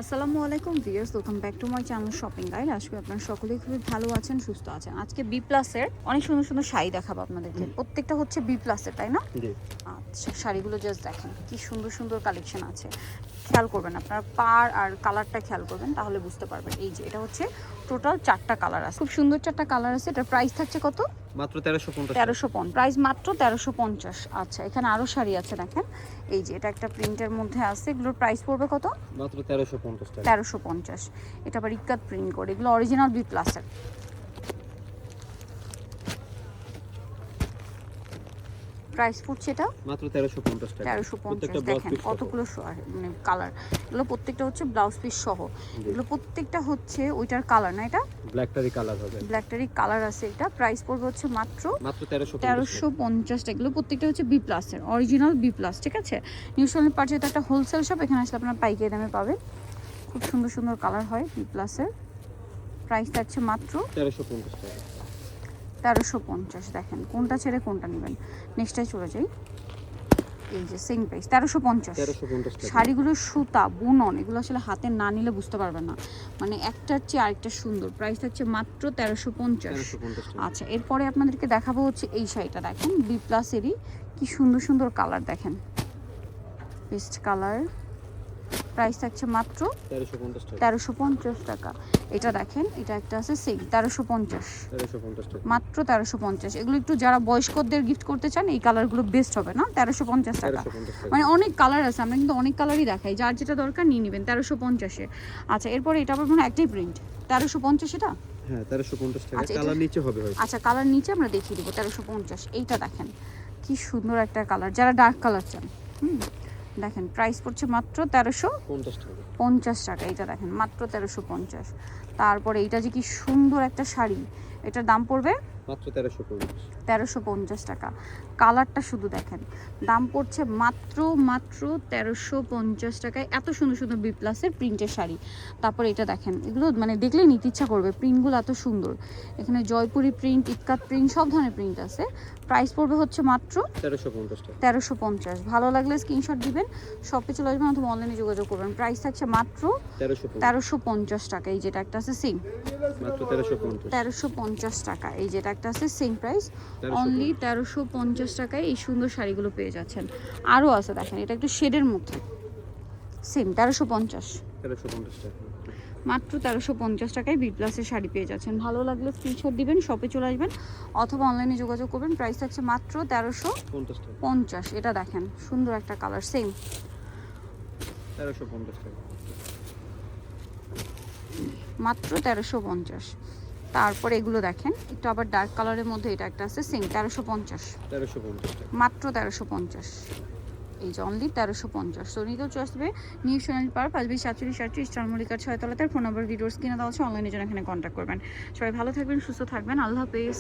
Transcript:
আসসালামু আলাইকুম viewers, welcome back to my channel shopping guide. আজকে আপনারা সকলেই খুবই ভালো আছেন, সুস্থ আছেন। আজকে বি প্লাসের অনেক সুন্দর সুন্দর শাড়ি দেখাবো আপনাদেরকে। প্রত্যেকটা হচ্ছে বি প্লাসের, তাই না? আচ্ছা, শাড়িগুলো জাস্ট দেখেন কি সুন্দর সুন্দর কালেকশন আছে। খেয়াল করবেন, আপনারা পার আর কালারটা খেয়াল করবেন, তাহলে বুঝতে পারবেন। এই যে এটা হচ্ছে টোটাল 4টা কালার আছে, খুব সুন্দর 4টা কালার আছে। এটার প্রাইস থাকছে কত? মাত্র 1350 1350 প্রাইস, মাত্র 1350। আচ্ছা, এখানে আরো শাড়ি আছে দেখেন। এই যে এটা একটা প্রিন্টের মধ্যে আছে, এগুলোর প্রাইস পড়বে কত? মাত্র 1350 টাকা। 1350। এটা আবার ইক্কাত প্রিন্ট করে, এগুলো অরিজিনাল বি প্লাসের। প্রাইস পড়ছে এটা মাত্র 1350 টাকা। 1350। দেখেন কতগুলো মানে কালার, এগুলো প্রত্যেকটা হচ্ছে ব্লাউজ পিস সহ। এগুলো প্রত্যেকটা হচ্ছে ওইটার কালার না, এটা ব্ল্যাকটারি কালার হবে, ব্ল্যাকটারি কালার আছে। এটা প্রাইস পড়বে হচ্ছে মাত্র 1350 টাকা। এগুলো প্রত্যেকটা হচ্ছে বি প্লাসের, অরিজিনাল বি প্লাস, ঠিক আছে? নিউশনাল পার্টি এটা একটা হোলসেল শপ, এখানে আসলে আপনারা পাইকারি দামে পাবেন। খুব সুন্দর সুন্দর কালার হয় বি প্লাসের। প্রাইস থাকছে মাত্র 1350 টাকা। 1350। দেখেন কোনটা ছেড়ে কোনটা নেবেন। নেক্সটটাই চলে যাই। এই যে সেম প্রাইস 1350। টাকা। শাড়িগুলোর সুতা বুনন এগুলো আসলে হাতে না নিলে বুঝতে পারবেন না, মানে একটার চেয়ে আরেকটা সুন্দর। প্রাইস হচ্ছে মাত্র 1350। আচ্ছা, এরপরে আপনাদেরকে দেখাবো হচ্ছে এই শাড়িটা। দেখেন বি প্লাসেরই কি সুন্দর সুন্দর কালার, দেখেন পেস্ট কালার। প্রাইস থাকছে মাত্র 1350 টাকা। এটা দেখেন, এটা একটা আছে সেম 1350 টাকা। মাত্র 1350। এগুলো একটু যারা বয়স্কদের গিফট করতে চান এই কালারগুলো বেস্ট হবে না? 1350 টাকা। মানে অনেক কালার আছে, আমরা কিন্তু অনেক কালারই দেখাই, যার যেটা দরকার নিয়ে নেবেন 1350-এ। আচ্ছা, এরপরে এটা আবার মনে একটাই প্রিন্ট 1350 এটা। হ্যাঁ 1350 টাকা। আচ্ছা, কালার নিচে হবে হয়তো। আচ্ছা, কালার নিচে আমরা দেখিয়ে দেবো 1350। এইটা দেখেন কি সুন্দর একটা কালার, যারা ডার্ক কালার চান। দেখেন প্রাইস পড়ছে মাত্র 1350 টাকা। এইটা দেখেন মাত্র 1350। তারপরে এইটা যে কি সুন্দর একটা শাড়ি, এটার দাম পড়বে মাত্র 1350 টাকা। কালারটা শুধু দেখেন, দাম পড়ছে মাত্র 1350 টাকায়। এত সুন্দর সুন্দর বি প্লাসের প্রিন্টের শাড়ি। তারপরে এটা দেখেন, এগুলো মানে দেখলেই নিতে ইচ্ছা করবে, প্রিন্টগুলো এত সুন্দর। এখানে জয়পুরি প্রিন্ট, ইক্কাত প্রিন্ট, সব ধরনের প্রিন্ট আছে। প্রাইস পড়বে হচ্ছে মাত্র 1350। ভালো লাগলে স্ক্রিনশট দিবেন, শপে চলে আসবেন অথবা অনলাইনে যোগাযোগ করবেন। প্রাইস থাকছে মাত্র 1350 টাকা। এই যেটা একটা আছে সেম মাত্র 1350 টাকা। এই যেটা একটা আছে সেম প্রাইস, অনলি 1350 টাকায় এই সুন্দর শাড়িগুলো পেয়ে যাচ্ছেন। আরও আছে দেখেন, এটা একটু শেডের মধ্যে, সেম 1350 টাকা। মাত্র 1350 টাকায় বি প্লাসের শাড়ি পেয়ে যাচ্ছেন। ভালো লাগলে স্ক্রিনশট দিবেন, শপে চলে আসবেন অথবা অনলাইনে যোগাযোগ করবেন। প্রাইস থাকছে মাত্র 1350। এটা দেখেন সুন্দর একটা কালার, সেম 1350 টাকা। মাত্র 1350। তারপরে এগুলো দেখেন একটু আবার ডার্ক কালারের মধ্যে, এটা একটা আছে সেম 1350 টাকা। মাত্র 1350। এই যে অনলি 1350। তো নিতেও চলে আসবে নিউ সোনালী পার্ক 5-47-38 চারমল্লিকার 6 তলাতে। ফোন নাম্বার ভিডিওস কিনে দেওয়া আছে, অনলাইনে জন্য এখানে কন্ট্যাক্ট করবেন। সবাই ভালো থাকবেন, সুস্থ থাকবেন, আল্লাহ হাফেজ।